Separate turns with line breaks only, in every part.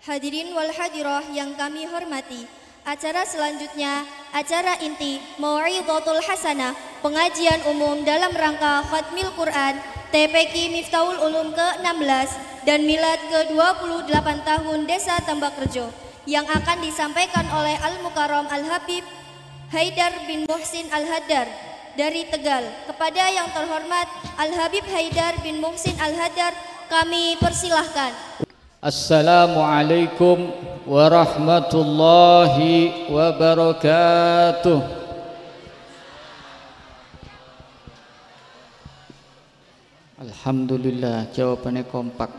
Hadirin wal hadirah yang kami hormati, acara selanjutnya, acara inti Mau'idhatul Hasanah, pengajian umum dalam rangka Khatmil Quran TPQ Miftahul Ulum ke-16 dan Milad ke-28 tahun Desa Tambakrejo yang akan disampaikan oleh Al-Mukarram Al-Habib Haidar bin Muhsin Al-Haddar dari Tegal. Kepada yang terhormat Al-Habib Haidar bin Muhsin Al-Haddar kami persilahkan.
Assalamualaikum warahmatullahi wabarakatuh. Alhamdulillah, jawabannya kompak,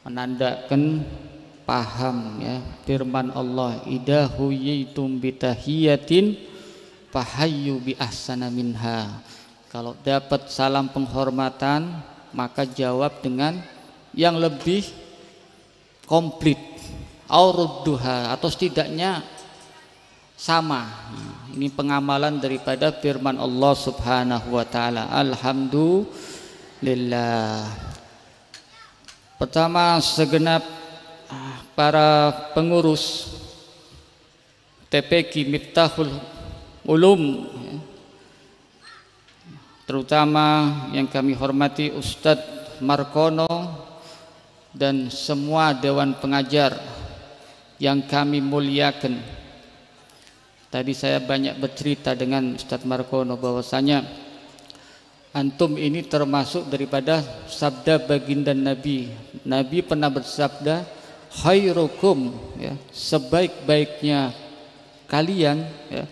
menandakan paham ya firman Allah, idza huyitum bitahiyatin fahayyu bi ahsana minha. Kalau dapat salam penghormatan maka jawab dengan yang lebih komplit, aurudduha, atau setidaknya sama. Ini pengamalan daripada firman Allah Subhanahu wa taala. Alhamdulillah. Pertama, segenap para pengurus TPQ Miftahul Ulum, terutama yang kami hormati Ustadz Markono dan semua dewan pengajar yang kami muliakan. Tadi saya banyak bercerita dengan Ustadz Markono bahwasanya antum ini termasuk daripada sabda baginda Nabi. Nabi pernah bersabda, khairukum, ya, sebaik-baiknya kalian, ya.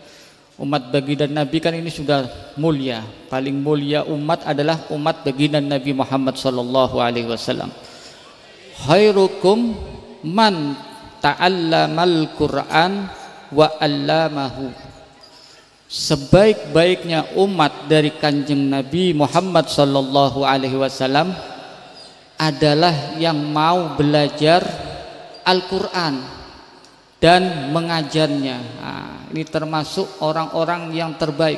Umat baginda Nabi kan ini sudah mulia. Paling mulia umat adalah umat baginda Nabi Muhammad sallallahu alaihi wasallam. Khairukum man ta'allamal Qur'an wa 'allamahu. Sebaik-baiknya umat dari Kanjeng Nabi Muhammad sallallahu alaihi wasallam adalah yang mau belajar Al-Qur'an dan mengajarnya. Nah, ini termasuk orang-orang yang terbaik.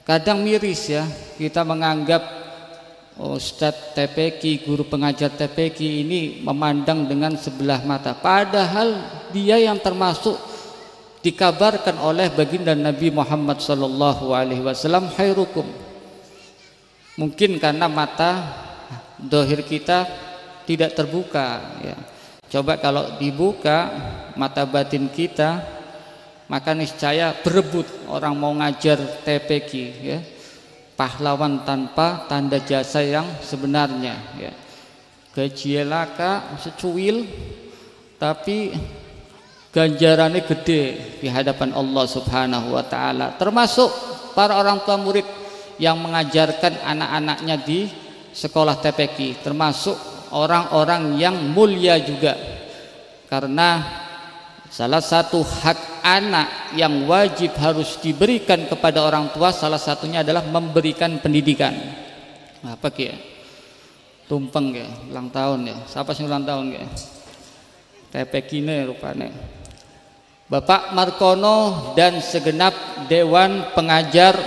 Kadang miris ya, kita menganggap Ustadz TPQ, guru pengajar TPQ ini memandang dengan sebelah mata, padahal dia yang termasuk dikabarkan oleh baginda Nabi Muhammad sallallahu alaihi wasallam, khairukum. Mungkin karena mata dohir kita tidak terbuka ya. Coba kalau dibuka mata batin kita, maka niscaya berebut orang mau ngajar TPQ ya. Pahlawan tanpa tanda jasa yang sebenarnya ya. Gajielaka secuil tapi ganjarannya gede di hadapan Allah Subhanahu wa taala. Termasuk para orang tua murid yang mengajarkan anak-anaknya di sekolah TPQ, termasuk orang-orang yang mulia juga. Karena salah satu hak anak yang wajib harus diberikan kepada orang tua, salah satunya adalah memberikan pendidikan. Apa ya? Tumpeng ya, ulang tahun ya. Siapa sih ulang tahun ya? TPQ ini rupanya. Bapak Markono dan segenap dewan pengajar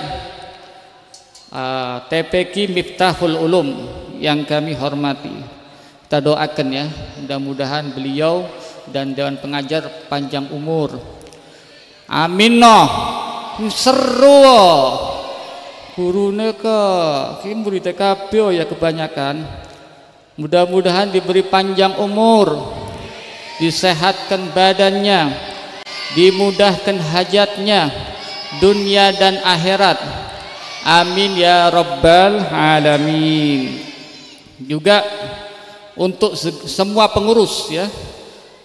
TPQ Miftahul Ulum yang kami hormati. Kita doakan ya, mudah-mudahan beliau dan dewan pengajar panjang umur. Amin noh. Seru gurune ke murid TKB ya kebanyakan. Mudah-mudahan diberi panjang umur, disehatkan badannya, dimudahkan hajatnya dunia dan akhirat. Amin ya rabbal alamin. Juga untuk semua pengurus ya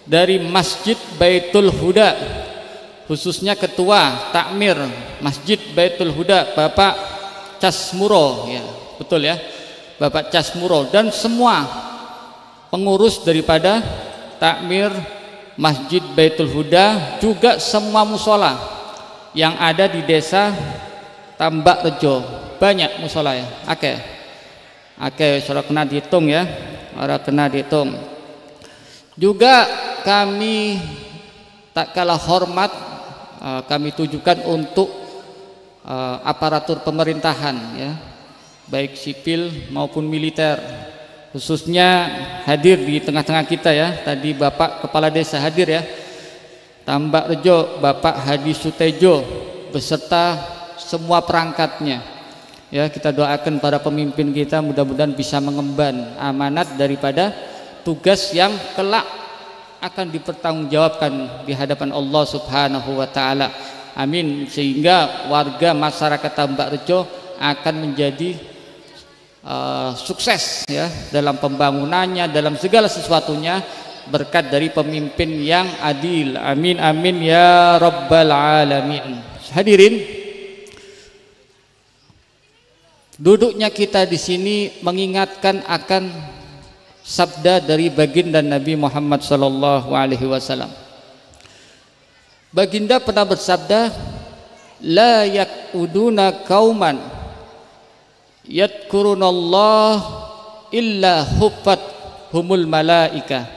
dari Masjid Baitul Huda, khususnya ketua takmir Masjid Baitul Huda Bapak Casmuro ya, betul ya, Bapak Casmuro, dan semua pengurus daripada takmir Masjid Baitul Huda, juga semua musola yang ada di desa Tambakrejo. Banyak musola ya, sudah kena dihitung ya, orang kena dihitung. Juga kami tak kalah hormat kami tujukan untuk aparatur pemerintahan ya, baik sipil maupun militer khususnya hadir di tengah-tengah kita ya. Tadi Bapak Kepala Desa hadir ya, Tambak Rejo Bapak Hadi Sutejo beserta semua perangkatnya ya. Kita doakan para pemimpin kita mudah-mudahan bisa mengemban amanat daripada tugas yang kelak akan dipertanggungjawabkan di hadapan Allah Subhanahu wa taala. Amin. Sehingga warga masyarakat Tambak Rejo akan menjadi sukses ya dalam pembangunannya, dalam segala sesuatunya berkat dari pemimpin yang adil. Amin amin ya rabbal alamin. Hadirin, duduknya kita di sini mengingatkan akan sabda dari baginda Nabi Muhammad sallallahu alaihi wasallam. Baginda pernah bersabda, la yakuduna kauman yadkurunallah illa huffat humul malaika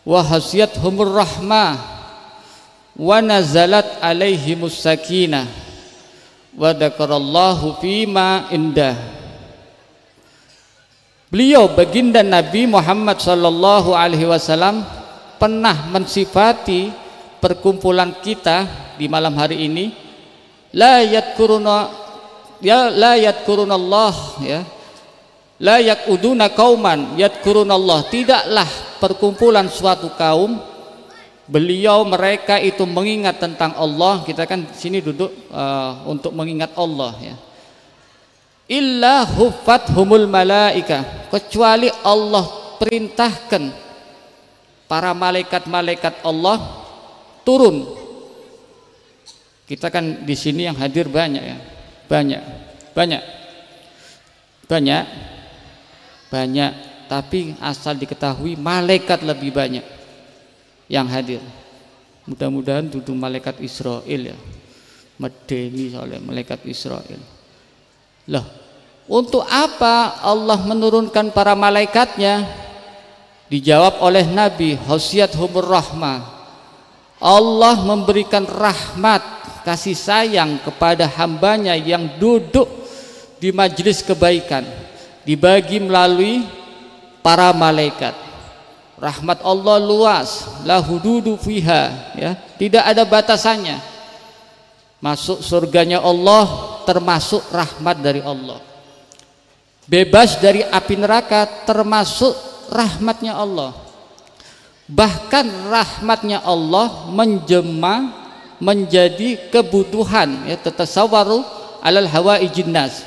wa hasiyat humur rahmah wa nazalat alaihimus sakinah wa dzakarallahu fima indah. Beliau baginda Nabi Muhammad sallallahu alaihi wasallam pernah mensifati perkumpulan kita di malam hari ini, la yadkuruna ya la yadkurunallah ya, la yakuduna kauman yadkurunallah, tidaklah perkumpulan suatu kaum beliau mereka itu mengingat tentang Allah. Kita kan sini duduk untuk mengingat Allah ya. Illa huffat humul malaika, kecuali Allah perintahkan para malaikat-malaikat Allah turun. Kita kan di sini yang hadir banyak ya. Banyak, tapi asal diketahui malaikat lebih banyak yang hadir. Mudah-mudahan duduk malaikat Israel ya, medeni oleh malaikat Israel. Loh, untuk apa Allah menurunkan para malaikatnya? Dijawab oleh Nabi, khasiyat humur rahmah, Allah memberikan rahmat kasih sayang kepada hambanya yang duduk di majelis kebaikan, dibagi melalui para malaikat. Rahmat Allah luas, la hududu fiha ya, tidak ada batasannya. Masuk surganya Allah termasuk rahmat dari Allah, bebas dari api neraka termasuk rahmatnya Allah. Bahkan rahmatnya Allah menjema menjadi kebutuhan ya, tatasawwaru alal hawaijin nas,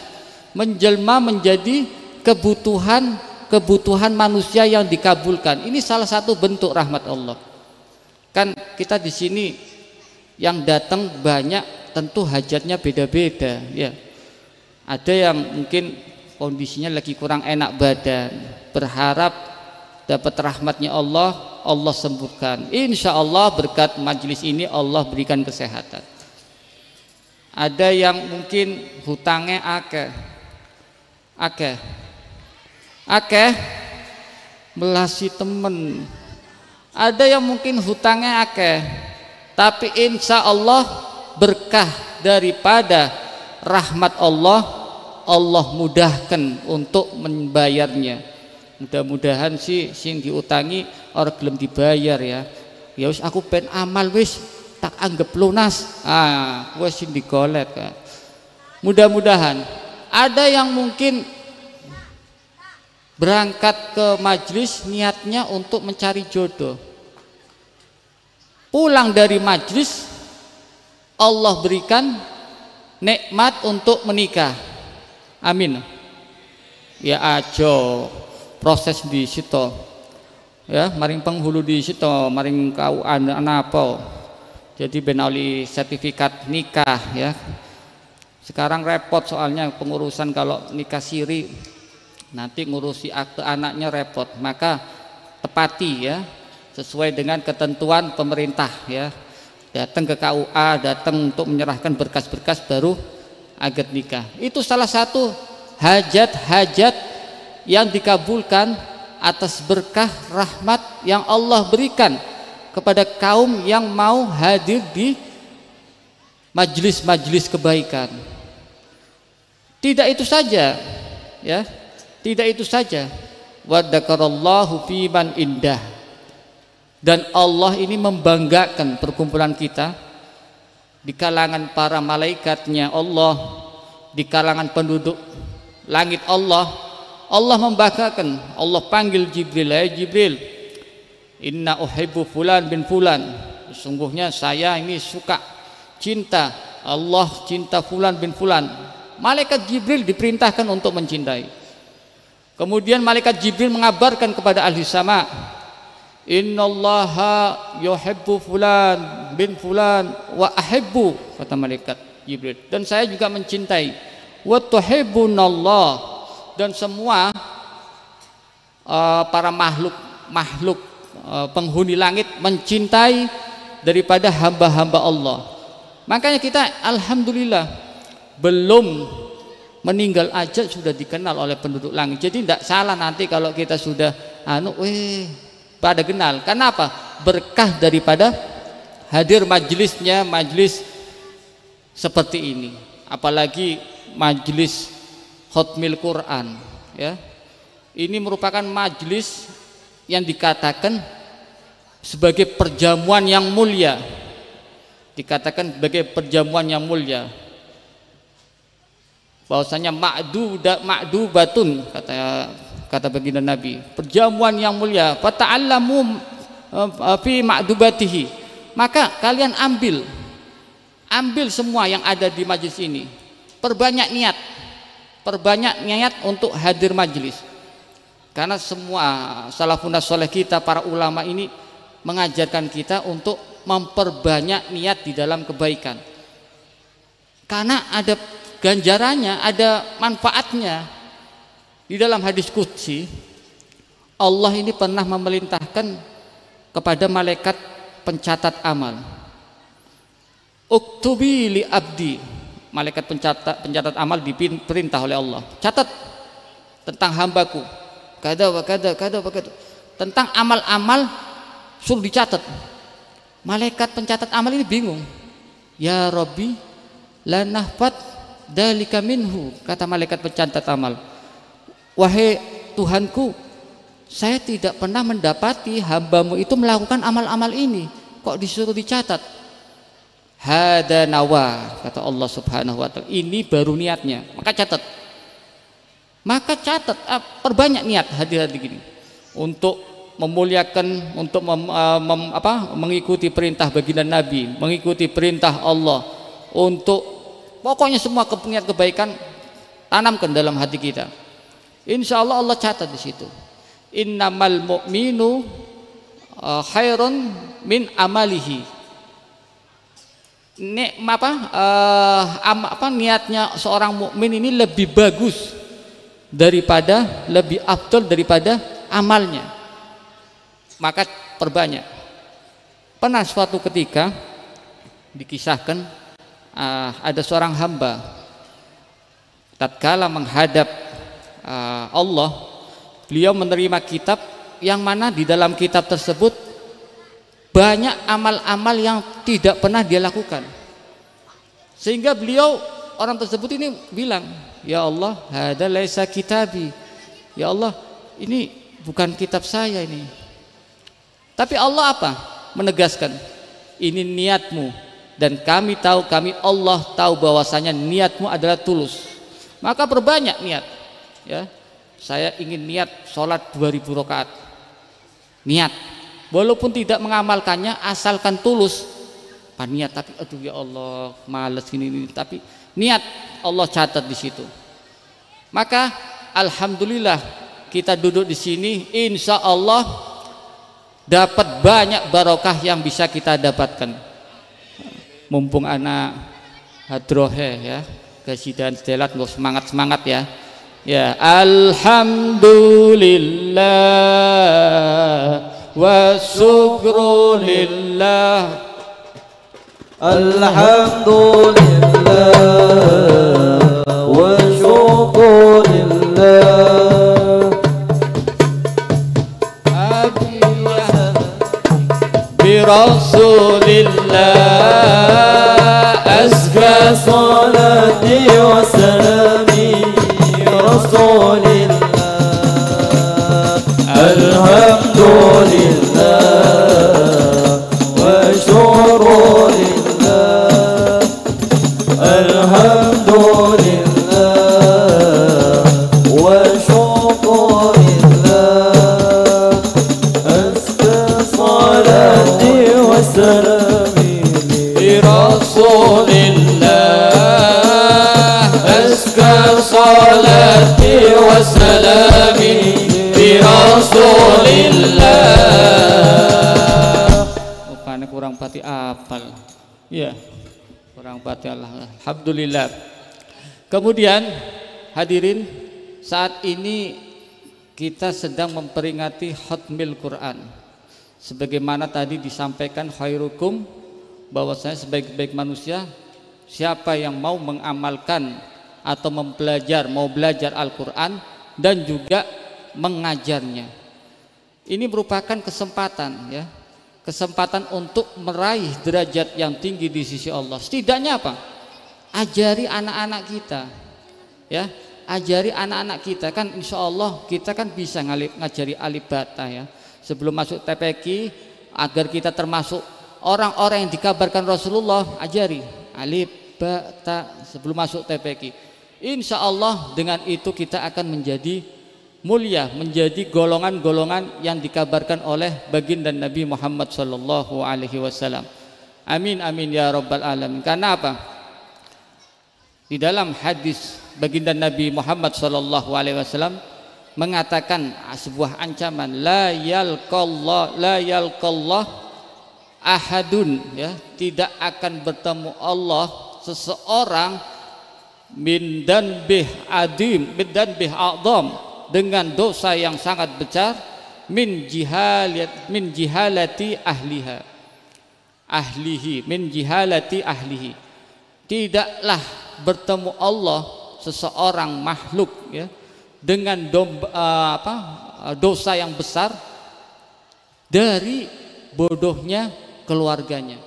menjelma menjadi kebutuhan manusia yang dikabulkan. Ini salah satu bentuk rahmat Allah. Kan kita di sini yang datang banyak, tentu hajatnya beda-beda ya. Ada yang mungkin kondisinya lagi kurang enak badan, berharap dapat rahmatnya Allah, Allah sembuhkan. Insya Allah berkat majelis ini Allah berikan kesehatan. Ada yang mungkin hutangnya akeh melasi temen. Ada yang mungkin hutangnya akeh, tapi insya Allah berkah daripada rahmat Allah, Allah mudahkan untuk membayarnya. Mudah-mudahan sih sing diutangi orang belum dibayar ya. Ya wis aku pen amal wis tak anggap lunas. Wis sing digolet kan. Mudah-mudahan. Ada yang mungkin berangkat ke majelis niatnya untuk mencari jodoh. Pulang dari majelis Allah berikan nikmat untuk menikah. Amin. Ya ajo proses di situ ya, maring penghulu di situ, maring kau apa jadi benali sertifikat nikah ya. Sekarang repot soalnya pengurusan, kalau nikah siri nanti ngurusi akte anaknya repot. Maka tepati ya sesuai dengan ketentuan pemerintah ya, datang ke KUA, datang untuk menyerahkan berkas-berkas baru akad nikah. Itu salah satu hajat-hajat yang dikabulkan atas berkah rahmat yang Allah berikan kepada kaum yang mau hadir di majelis-majelis kebaikan. Tidak itu saja ya, tidak itu saja. wa dzakarallahu fi man indah. Dan Allah ini membanggakan perkumpulan kita di kalangan para malaikatnya Allah, di kalangan penduduk langit Allah. Allah membanggakan, Allah panggil Jibril, Jibril, inna uhibbu fulan bin fulan, sesungguhnya saya ini suka, cinta, Allah cinta fulan bin fulan. Malaikat Jibril diperintahkan untuk mencintai. Kemudian malaikat Jibril mengabarkan kepada ahli sama, innallaha yuhibbu fulan bin fulan wa ahibbu, kata malaikat Jibril, dan saya juga mencintai, wa tuhibbunallah, dan semua para makhluk penghuni langit mencintai daripada hamba-hamba Allah. Makanya kita alhamdulillah belum meninggal aja sudah dikenal oleh penduduk langit. Jadi tidak salah nanti kalau kita sudah pada kenal. Kenapa? Berkah daripada hadir majelisnya, majelis seperti ini. Apalagi majelis Khatmil Quran, ya. Ini merupakan majelis yang dikatakan sebagai perjamuan yang mulia. Dikatakan sebagai perjamuan yang mulia. Bahwasanya ma'dubatun, kata baginda Nabi, perjamuan yang mulia. Fata'allamu fi ma'dubatihi. Maka kalian ambil semua yang ada di majelis ini. Perbanyak niat untuk hadir majelis. Karena semua salafun saleh kita, para ulama ini mengajarkan kita untuk memperbanyak niat di dalam kebaikan. Karena ada ganjarannya, ada manfaatnya. Di dalam hadis qudsi, Allah ini pernah memerintahkan kepada malaikat pencatat amal, uktubi li abdi. Malaikat pencatat amal diperintah oleh Allah, catat tentang hambaku, kada wa kada, tentang amal-amal suruh dicatat. Malaikat pencatat amal ini bingung, ya Rabbi la nahfat dalika minhu, kata malaikat pencatat amal, wahai Tuhanku, saya tidak pernah mendapati hambamu itu melakukan amal-amal ini, kok disuruh dicatat. Hada nawa, kata Allah Subhanahu wa ta'ala, ini baru niatnya, maka catat, perbanyak niat hadir-hadir gini untuk memuliakan, untuk mengikuti perintah baginda Nabi, mengikuti perintah Allah, untuk pokoknya semua niat kebaikan tanamkan dalam hati kita. Insya Allah Allah catat di situ. Innamal mu'minu khairun min amalihi. Niatnya seorang mukmin ini lebih bagus daripada, lebih afdal daripada amalnya, maka perbanyak. Pernah suatu ketika dikisahkan, ada seorang hamba tatkala menghadap Allah, beliau menerima kitab yang mana di dalam kitab tersebut banyak amal-amal yang tidak pernah dia lakukan, sehingga beliau, orang tersebut ini bilang, ya Allah, hada laisa kitabi, ya Allah, ini bukan kitab saya ini. Tapi Allah apa? Menegaskan, ini niatmu, dan kami tahu, Allah tahu bahwasanya niatmu adalah tulus, maka perbanyak niat. Ya, saya ingin niat sholat 2000 rakaat, niat, walaupun tidak mengamalkannya, asalkan tulus. Niat, tapi aduh ya Allah, malas ini, tapi niat Allah catat di situ. Maka alhamdulillah kita duduk di sini, insya Allah dapat banyak barokah yang bisa kita dapatkan. Mumpung anak hadrohe ya, kesidan sedelat, nggak semangat ya. Ya, alhamdulillah wa syukru lillah,
alhamdulillah wa syukru lillah,
bi rasulillah azka
salati wa salami rasulillah, والسلام
برسول الله أزكى صلاتي وسلامي برسول الله. Rupanya kurang pati apal. Ya, kurang pati Allah. Alhamdulillah. Kemudian hadirin, saat ini kita sedang memperingati Khatmil Quran. Sebagaimana tadi disampaikan khairukum, bahwasanya sebaik-baik manusia siapa yang mau mengamalkan atau mau belajar Al-Quran dan juga mengajarnya. Ini merupakan kesempatan, ya, kesempatan untuk meraih derajat yang tinggi di sisi Allah. Setidaknya apa? Ajari anak-anak kita, ya, ajari anak-anak kita, kan insya Allah kita kan bisa ngajari alif bata, ya, sebelum masuk TPQ, agar kita termasuk orang-orang yang dikabarkan Rasulullah. Ajari alif bata sebelum masuk TPQ. Insya Allah dengan itu kita akan menjadi mulia, menjadi golongan-golongan yang dikabarkan oleh baginda Nabi Muhammad sallallahu alaihi wasallam. Amin amin ya rabbal alamin. Karena apa? Di dalam hadis baginda Nabi Muhammad sallallahu alaihi wasallam mengatakan sebuah ancaman, la yalqallah ahadun, ya, tidak akan bertemu Allah seseorang min danbih adzam dengan dosa yang sangat besar, min jihalati ahlihi, tidaklah bertemu Allah seseorang makhluk, ya, dengan dosa yang besar dari bodohnya keluarganya.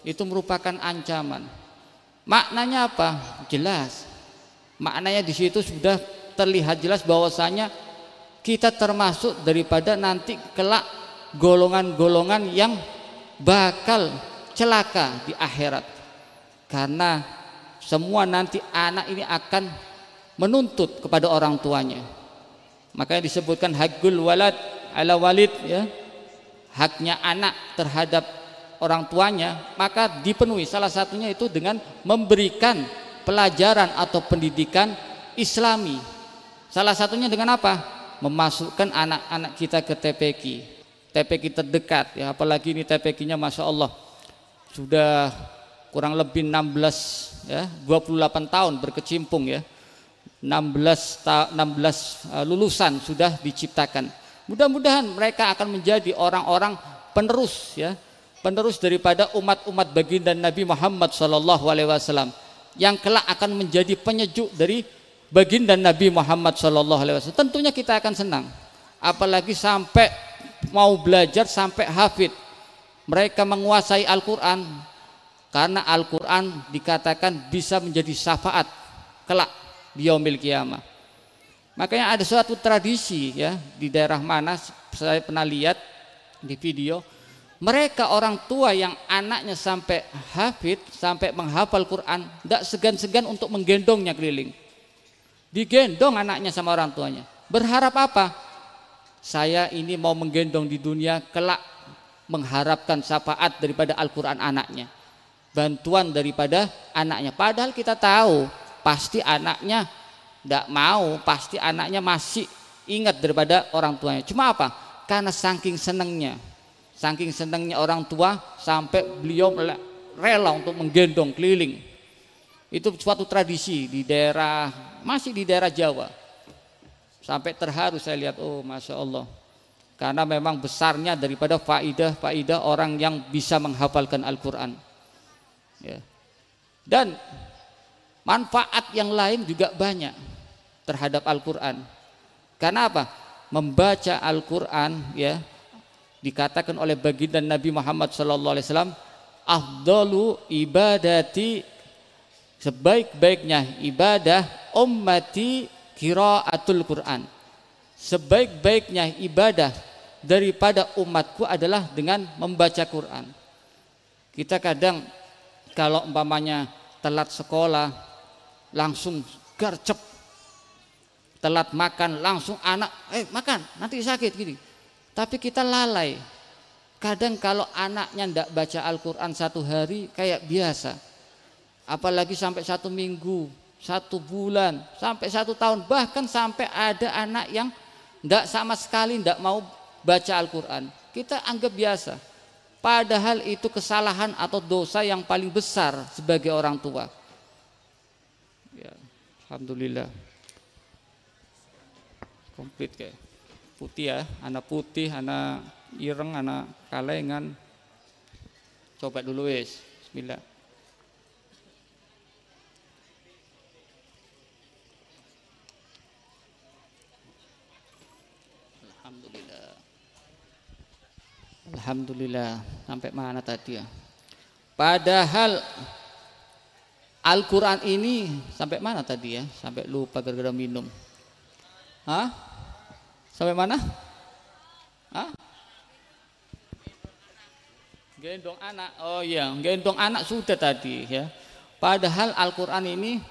Itu merupakan ancaman. Maknanya apa? Jelas. Maknanya di situ sudah terlihat jelas bahwasanya kita termasuk daripada nanti kelak golongan-golongan yang bakal celaka di akhirat. Karena semua nanti anak ini akan menuntut kepada orang tuanya. Makanya disebutkan hakul walad ala walid, ya, haknya anak terhadap orang tuanya, maka dipenuhi. Salah satunya itu dengan memberikan pelajaran atau pendidikan Islami. Salah satunya dengan apa? Memasukkan anak-anak kita ke TPQ terdekat, ya, apalagi ini TPQ-nya Masya Allah sudah kurang lebih 28 tahun berkecimpung, ya, 16 lulusan sudah diciptakan. Mudah-mudahan mereka akan menjadi orang-orang penerus, ya, penerus daripada umat-umat baginda Nabi Muhammad SAW, yang kelak akan menjadi penyejuk dari baginda Nabi Muhammad SAW. Tentunya kita akan senang, apalagi sampai mau belajar sampai hafid, mereka menguasai Al-Quran, karena Al-Quran dikatakan bisa menjadi syafaat kelak di yaumil qiyamah. Makanya ada suatu tradisi, ya, di daerah mana saya pernah lihat di video, mereka orang tua yang anaknya sampai hafid, sampai menghafal Quran, tidak segan-segan untuk menggendongnya keliling. Digendong anaknya sama orang tuanya. Berharap apa? Saya ini mau menggendong di dunia, kelak mengharapkan syafaat daripada Al-Quran anaknya, bantuan daripada anaknya. Padahal kita tahu pasti anaknya tidak mau, pasti anaknya masih ingat daripada orang tuanya. Cuma apa? Karena saking senangnya orang tua sampai beliau rela untuk menggendong keliling. Itu suatu tradisi di daerah, masih di daerah Jawa. Sampai terharu saya lihat, oh Masya Allah. Karena memang besarnya daripada faidah orang yang bisa menghafalkan Al-Quran, ya. Dan manfaat yang lain juga banyak terhadap Al-Quran. Karena apa? Membaca Al-Quran, ya, dikatakan oleh baginda Nabi Muhammad SAW, afdalu ibadati, sebaik-baiknya ibadah ummati qiraatul Quran, sebaik-baiknya ibadah daripada umatku adalah dengan membaca Quran. Kita kadang kalau umpamanya telat sekolah langsung gercep, telat makan langsung anak makan nanti sakit gini. Tapi kita lalai Kadang kalau anaknya ndak baca Al-Quran 1 hari kayak biasa, apalagi sampai 1 minggu, 1 bulan, sampai 1 tahun, bahkan sampai ada anak yang ndak sama sekali ndak mau baca Al-Quran, kita anggap biasa. Padahal itu kesalahan atau dosa yang paling besar sebagai orang tua. Ya, alhamdulillah. Komplit kayak putih ya, anak putih, anak ireng, anak kalengan. Coba dulu wes. Bismillah. Alhamdulillah. Alhamdulillah. Sampai mana tadi ya? Padahal Al-Quran ini sampai mana tadi ya? Sampai lupa gara-gara minum. Hah? Sampai mana? Hah? Gendong anak. Oh iya, gendong anak sudah tadi ya. Padahal Al-Quran ini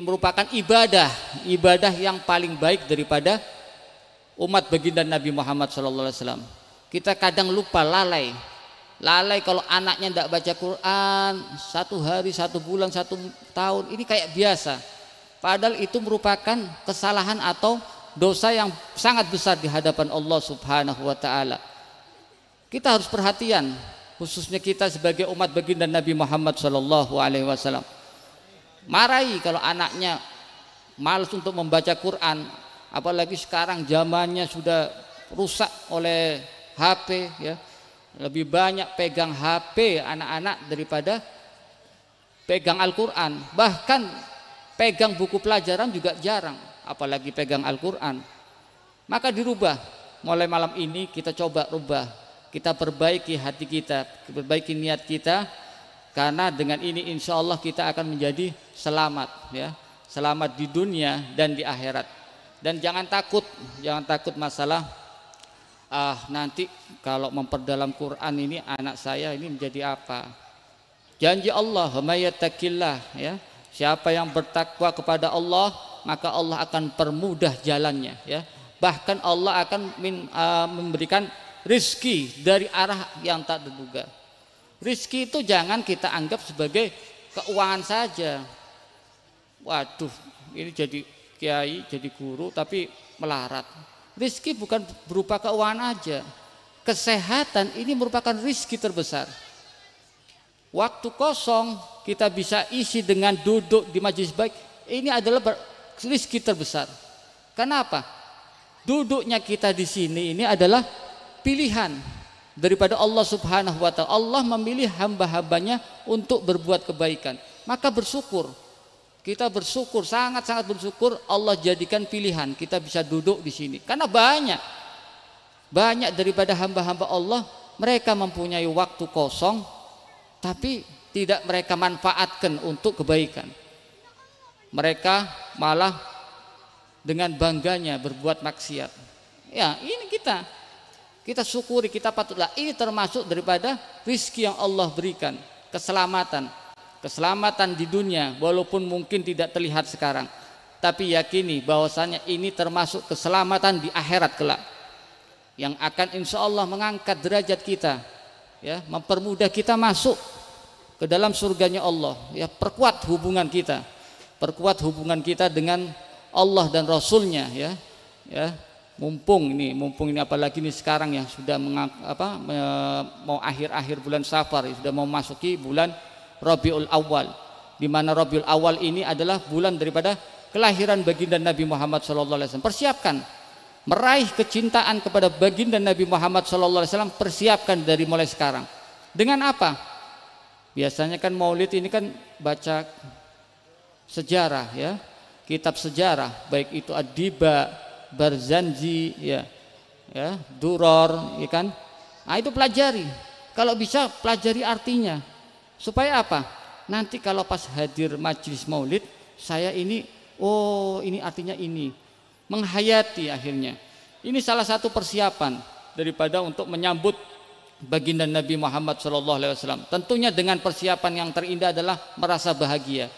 merupakan ibadah yang paling baik daripada umat baginda Nabi Muhammad SAW. Kita kadang lupa, lalai kalau anaknya tidak baca Quran 1 hari, 1 bulan, 1 tahun, ini kayak biasa. Padahal itu merupakan kesalahan atau dosa yang sangat besar di hadapan Allah Subhanahu wa Ta'ala. Kita harus perhatian, khususnya kita sebagai umat baginda Nabi Muhammad SAW. Marahi kalau anaknya malas untuk membaca Quran, apalagi sekarang zamannya sudah rusak oleh HP ya. Lebih banyak pegang HP anak-anak daripada pegang Al-Quran. Bahkan pegang buku pelajaran juga jarang, apalagi pegang Al-Quran. Maka dirubah. Mulai malam ini kita coba rubah, kita perbaiki hati kita, perbaiki niat kita, karena dengan ini insya Allah kita akan menjadi selamat ya, selamat di dunia dan di akhirat. Dan jangan takut masalah nanti kalau memperdalam Quran ini anak saya ini menjadi apa. Janji Allah, may yattaqillah ya, siapa yang bertakwa kepada Allah maka Allah akan permudah jalannya ya. Bahkan Allah akan memberikan rizki dari arah yang tak terduga. Rizki itu jangan kita anggap sebagai keuangan saja. Waduh, ini jadi kiai, jadi guru tapi melarat. Rizki bukan berupa keuangan aja. Kesehatan ini merupakan rizki terbesar. Waktu kosong kita bisa isi dengan duduk di majelis baik, ini adalah rizki terbesar. Kenapa? Duduknya kita di sini ini adalah pilihan daripada Allah Subhanahu wa Ta'ala. Allah memilih hamba-hambanya untuk berbuat kebaikan. Maka bersyukur. Kita bersyukur, sangat-sangat bersyukur Allah jadikan pilihan kita bisa duduk di sini. Karena banyak daripada hamba-hamba Allah, mereka mempunyai waktu kosong tapi tidak mereka manfaatkan untuk kebaikan. Mereka malah dengan bangganya berbuat maksiat. Ya, ini kita syukuri, kita patutlah, ini termasuk daripada rizki yang Allah berikan, keselamatan di dunia walaupun mungkin tidak terlihat sekarang, tapi yakini bahwasanya ini termasuk keselamatan di akhirat kelak yang akan insya Allah mengangkat derajat kita ya, mempermudah kita masuk ke dalam surganya Allah ya. Perkuat hubungan kita dengan Allah dan Rasulnya ya. Mumpung ini apalagi ini sekarang ya sudah mau akhir bulan Safar ya, sudah mau masuki bulan Rabiul Awal, di mana Rabiul Awal ini adalah bulan daripada kelahiran baginda Nabi Muhammad SAW. Persiapkan meraih kecintaan kepada baginda Nabi Muhammad SAW, persiapkan dari mulai sekarang. Dengan apa? Biasanya kan Maulid ini kan baca sejarah ya, kitab sejarah, baik itu Ad-Diba, Barzanji ya, Duror, ya kan? Nah, itu pelajari. Kalau bisa pelajari artinya. Supaya apa? Nanti kalau pas hadir majelis Maulid, saya ini, oh ini artinya ini. Menghayati akhirnya. Ini salah satu persiapan daripada untuk menyambut baginda Nabi Muhammad SAW. Tentunya dengan persiapan yang terindah adalah merasa bahagia.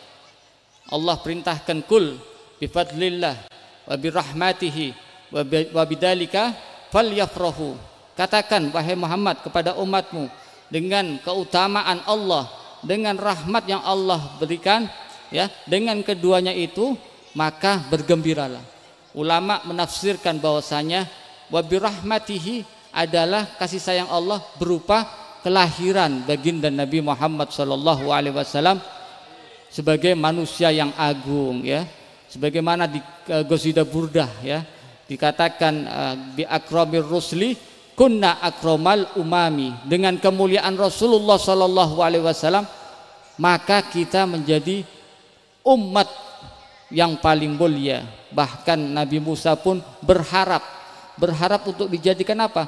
Allah perintahkan kul bifadlillah wa birahmatihi wa bidzalika falyafrahu. Katakan wahai Muhammad kepada umatmu dengan keutamaan Allah, dengan rahmat yang Allah berikan, ya, dengan keduanya itu maka bergembiralah. Ulama menafsirkan bahwasanya wa birahmatihi adalah kasih sayang Allah berupa kelahiran baginda Nabi Muhammad sallallahu alaihi wasallam sebagai manusia yang agung, ya. Sebagaimana di Qasidah Burdah, ya, dikatakan bi akramir rusli kunna akramal umami, dengan kemuliaan Rasulullah sallallahu alaihi wasallam maka kita menjadi umat yang paling mulia. Bahkan Nabi Musa pun berharap untuk dijadikan apa?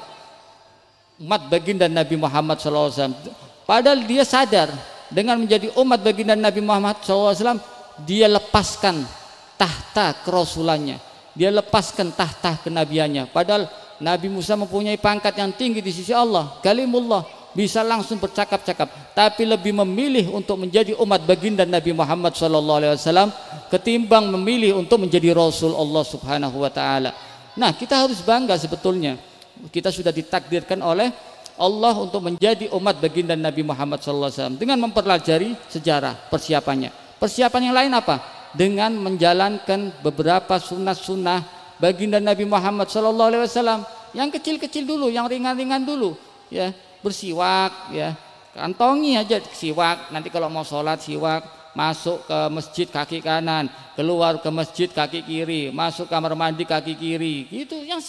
Umat baginda Nabi Muhammad sallallahu alaihi wasallam. Padahal dia sadar dengan menjadi umat baginda Nabi Muhammad sallallahu alaihi wasallam dia lepaskan tahta kerasulannya, dia lepaskan tahta kenabiannya. Padahal Nabi Musa mempunyai pangkat yang tinggi di sisi Allah, kalimullah, bisa langsung bercakap-cakap, tapi lebih memilih untuk menjadi umat baginda Nabi Muhammad SAW ketimbang memilih untuk menjadi Rasul Allah Subhanahu wa Ta'ala. Nah, kita harus bangga sebetulnya, kita sudah ditakdirkan oleh Allah untuk menjadi umat baginda Nabi Muhammad SAW dengan mempelajari sejarah persiapannya. Persiapan yang lain apa? Dengan menjalankan beberapa sunnah-sunnah baginda Nabi Muhammad SAW, yang kecil-kecil dulu, yang ringan-ringan dulu, ya, bersiwak, ya, kantongi aja siwak. Nanti kalau mau sholat siwak, masuk ke masjid kaki kanan, keluar ke masjid kaki kiri, masuk kamar mandi kaki kiri, gitu, yang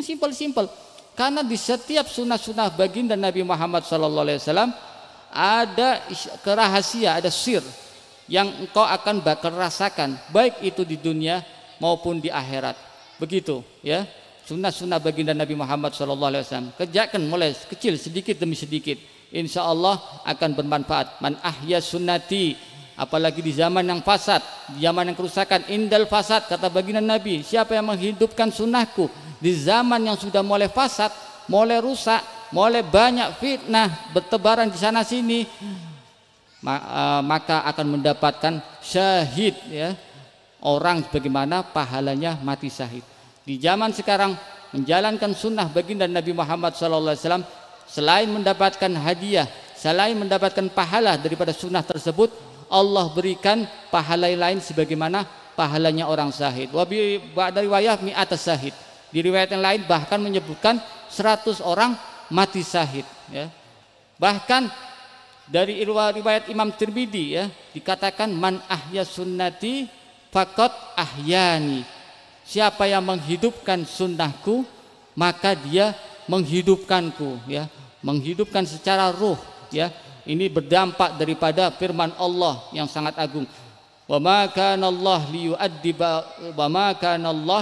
simpel-simpel. Karena di setiap sunnah-sunnah baginda Nabi Muhammad SAW ada kerahasia, ada sir yang engkau akan bakal rasakan, baik itu di dunia maupun di akhirat. Begitu, ya, sunnah-sunnah baginda Nabi Muhammad SAW. Kerjakan mulai kecil, sedikit demi sedikit, insya Allah akan bermanfaat. Man ahya sunnati, apalagi di zaman yang fasad, di zaman yang kerusakan, indal fasad, kata baginda Nabi, siapa yang menghidupkan sunnahku di zaman yang sudah mulai fasad, mulai rusak, mulai banyak fitnah bertebaran di sana sini, maka akan mendapatkan syahid, ya, orang bagaimana pahalanya mati syahid. Di zaman sekarang menjalankan sunnah baginda Nabi Muhammad SAW, selain mendapatkan hadiah, selain mendapatkan pahala daripada sunnah tersebut, Allah berikan pahala lain sebagaimana pahalanya orang syahid. Wabi dari riwayat mi'atas syahid. Di riwayat yang lain bahkan menyebutkan 100 orang mati syahid, ya. Bahkan dari riwayat Imam Tirmidzi, ya, dikatakan man ahya sunnati faqad ahyani, siapa yang menghidupkan sunnahku maka dia menghidupkanku, ya, menghidupkan secara ruh, ya. Ini berdampak daripada firman Allah yang sangat agung. Wa ma kana Allah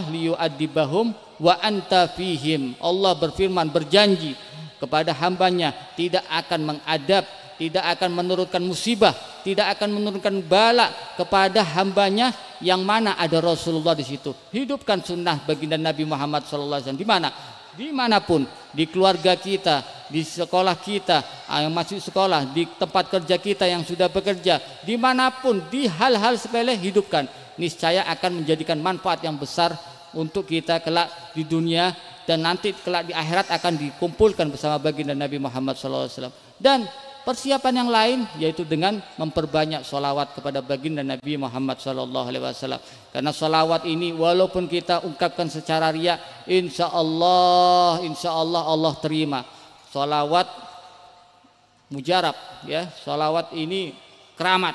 liyu'adzibahum wa anta fihim. Allah berfirman, berjanji kepada hambanya tidak akan mengadab, tidak akan menurunkan musibah, tidak akan menurunkan bala kepada hambanya yang mana ada Rasulullah di situ. Hidupkan sunnah baginda Nabi Muhammad SAW di mana? Dimanapun, di keluarga kita, di sekolah kita yang masih sekolah, di tempat kerja kita yang sudah bekerja, dimanapun, di hal-hal sepele hidupkan. Niscaya akan menjadikan manfaat yang besar untuk kita kelak di dunia, dan nanti kelak di akhirat akan dikumpulkan bersama baginda Nabi Muhammad SAW. Dan persiapan yang lain yaitu dengan memperbanyak sholawat kepada baginda Nabi Muhammad SAW. Karena sholawat ini walaupun kita ungkapkan secara riya, insya Allah Allah terima. Sholawat mujarab, ya, sholawat ini keramat.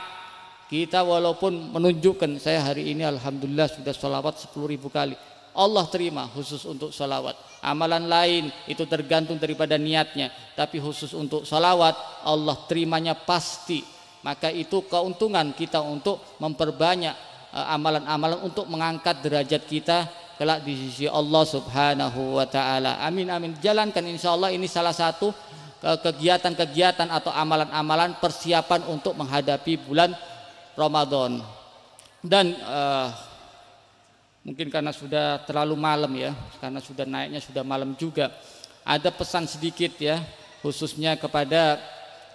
Kita walaupun menunjukkan saya hari ini alhamdulillah sudah sholawat 10.000 kali, Allah terima khusus untuk sholawat. Amalan lain itu tergantung daripada niatnya, tapi khusus untuk sholawat Allah terimanya pasti. Maka itu keuntungan kita untuk memperbanyak amalan-amalan untuk mengangkat derajat kita kelak di sisi Allah Subhanahu wa Ta'ala. Amin amin. Jalankan insya Allah, ini salah satu kegiatan-kegiatan atau amalan-amalan persiapan untuk menghadapi bulan Ramadan. Dan mungkin karena sudah terlalu malam, ya, karena sudah naiknya sudah malam juga, ada pesan sedikit, ya, khususnya kepada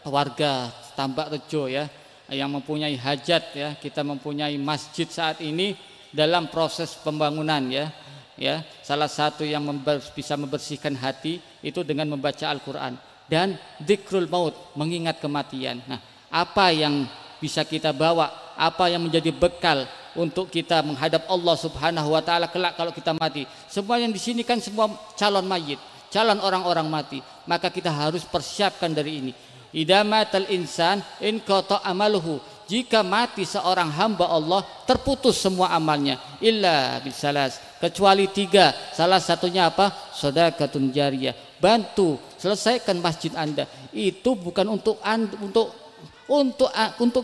warga Tambak Rejo, ya, yang mempunyai hajat, ya. Kita mempunyai masjid saat ini dalam proses pembangunan, ya. Salah satu yang bisa membersihkan hati itu dengan membaca Al-Quran dan dzikrul maut, mengingat kematian. Nah, apa yang bisa kita bawa, apa yang menjadi bekal untuk kita menghadap Allah Subhanahu wa taala kelak kalau kita mati? Semua yang di sini kan semua calon mayit, calon orang-orang mati. Maka kita harus persiapkan dari ini. Idza matal insan in qata amaluhu. Jika mati seorang hamba Allah, terputus semua amalnya illa bisalas, kecuali 3. Salah satunya apa? Shadaqatun jariyah. Bantu selesaikan masjid Anda. Itu bukan untuk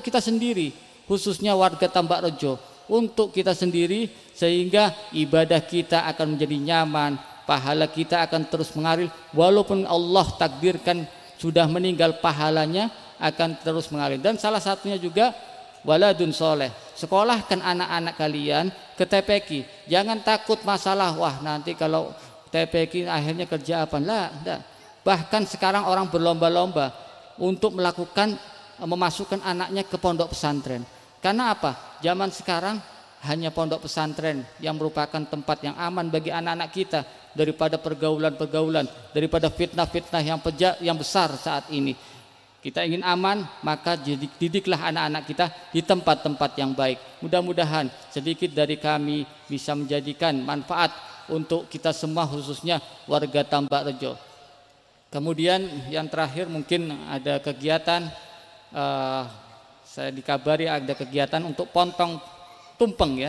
kita sendiri, khususnya warga Tambak Rejo, untuk kita sendiri, sehingga ibadah kita akan menjadi nyaman, pahala kita akan terus mengalir, walaupun Allah takdirkan sudah meninggal, pahalanya akan terus mengalir. Dan salah satunya juga waladun soleh, sekolahkan anak-anak kalian ke TPQ. Jangan takut masalah, wah nanti kalau TPQ akhirnya kerja apa, enggak. Bahkan sekarang orang berlomba-lomba untuk memasukkan anaknya ke pondok pesantren. Karena apa? Zaman sekarang hanya pondok pesantren yang merupakan tempat yang aman bagi anak-anak kita daripada pergaulan-pergaulan, daripada fitnah-fitnah yang besar saat ini. Kita ingin aman, maka didiklah anak-anak kita di tempat-tempat yang baik. Mudah-mudahan sedikit dari kami bisa menjadikan manfaat untuk kita semua, khususnya warga Tambak Rejo. Kemudian yang terakhir mungkin ada kegiatan, saya dikabari ada kegiatan untuk potong tumpeng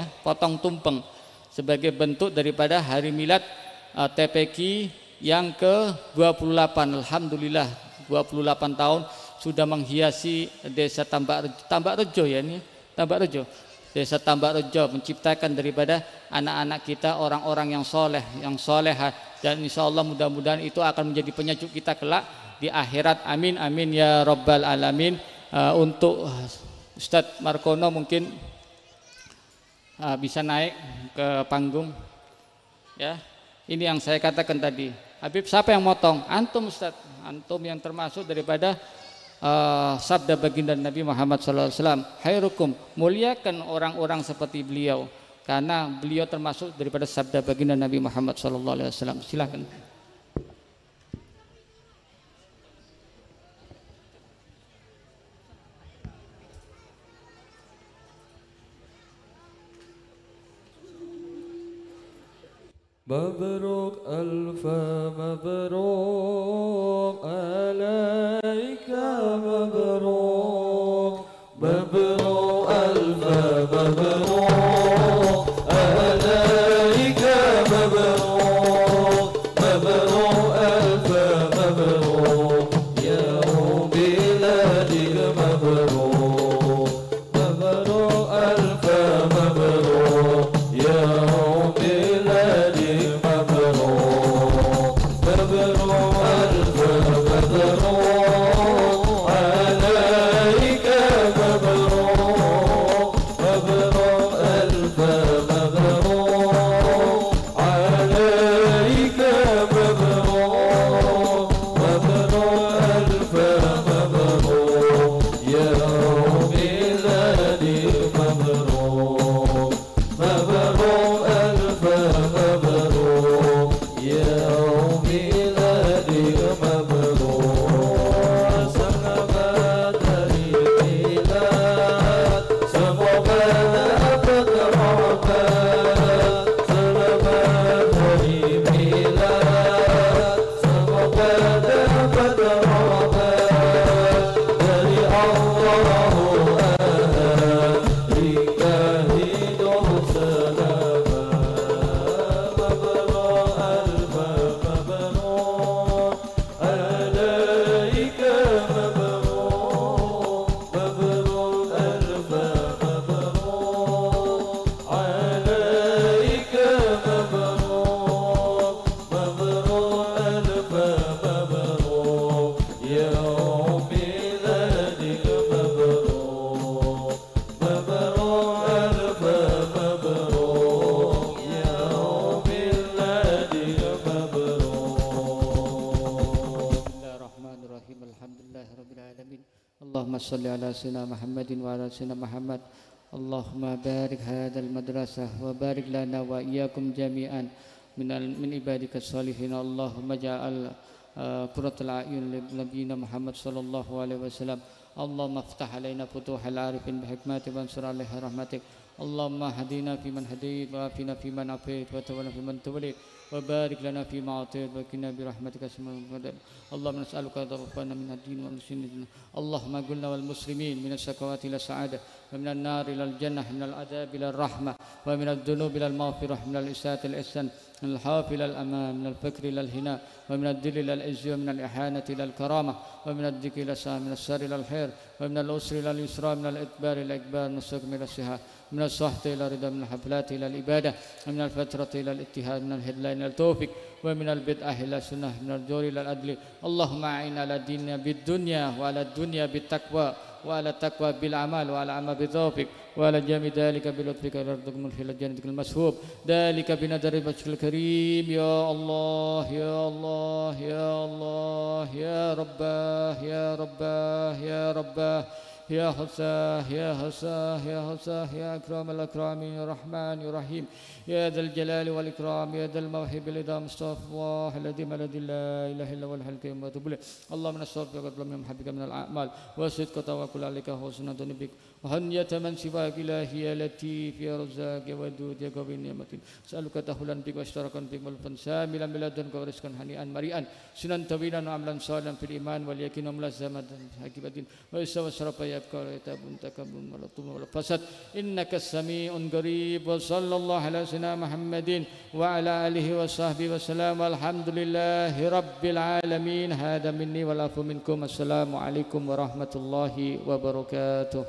sebagai bentuk daripada hari milad TPQ yang ke-28. Alhamdulillah 28 tahun sudah menghiasi desa Tambak Rejo ya ini, Tambak Rejo. Desa Tambak Rejo menciptakan daripada anak-anak kita orang-orang yang soleh, yang soleha, dan insya Allah mudah-mudahan itu akan menjadi penyejuk kita kelak di akhirat. Amin amin ya rabbal alamin. Untuk Ustadz Markono mungkin bisa naik ke panggung ya. Ini yang saya katakan tadi. Habib, siapa yang motong? Antum Ustadz, antum yang termasuk daripada sabda baginda Nabi Muhammad SAW, khairukum, muliakan orang-orang seperti beliau, karena beliau termasuk daripada sabda baginda Nabi Muhammad SAW. Silakan.
مبروك ألف مبروك عليك مبروك مبروك ألف مبروك عليك مبروك مبروك ألف مبروك يا بلادي مبروك مبروك ألف مبروك يا
sholli ala sayyidina Muhammadin wa ala sayyidina Muhammad. Allahumma barik hadal madrasah wa barik lana wa iyyakum jami'an min ibadika sholihin. Allahumma ja'al قرة الأعين لنبينا محمد صلى الله عليه وسلم. اللهم افتح علينا فتوح العارفين بحكمتك وانصر عليها رحمتك. اللهم هدينا فيمن هديت وعافنا فيمن عافيت وتولنا فيمن توليت وبارك لنا فيما أعطيت وقنا برحمتك اسمع القدر. اللهم نسألك توفنا من الدين والمسلمين. اللهم قلنا والمسلمين من الشكوات إلى السعادة ومن النار إلى الجنة من العذاب إلى الرحمة ومن الذنوب إلى المغفرة من الإساءة إلى الإحسان من الخوف إلى الأمان من الفقر إلى الهناء ومن الذل إلى العز ومن الإهانة إلى الكرامة ومن الضيق إلى السعة من الشر إلى الخير ومن العسر إلى اليسرى من الإدبار إلى الإكبار من السقم إلى الصحة من السخط إلى الرضا من الحفلات إلى الإبادة ومن الفترة إلى الاتحاد من الهدلة إلى التوفيق ومن البدعة إلى السنة من الجور إلى العدل. اللهم أعنا على الدين بالدنيا وعلى الدنيا بالتقوى وعلى التقوى بالعمل وعلى العمل بذوقك وعلى جميع ذلك بلطفك وارزقك من خلال جنتك المسحوب ذلك بنظر وجهك الكريم يا الله يا الله يا الله يا رباه يا رباه يا رباه يا حساه يا حساه يا حساه يا أكرم الأكرامين يا رحمن يا رحيم يا ذا الجلال والإكرام يا ذا الموهب الإدام استغفر الله الذي الذي لا إله إلا هو الحي القيوم وأتوب إليه. اللهم نستغفرك ونتوب من محبك من الأعمال وصدق توكل عليك وحسن ظن بك وهنية من سواك إلهي يا لطيف يا رزاق يا ودود يا قوي النعمة. أسألك تحولا بك واشتراكا بك ملفا ساملا بلدنك ورزقا هنيئا مريئا سنا طويلا وعملا صالحا في الإيمان واليقين وملزمة حكمة وإسوا الشرف يبقى ويتاب تكبر ولا طم ولا فساد إنك السميع قريب. وصلى الله على سيدنا محمد وعلى آله وصحبه وسلم والحمد لله رب العالمين. هذا مني والعفو منكم. السلام عليكم ورحمة الله وبركاته.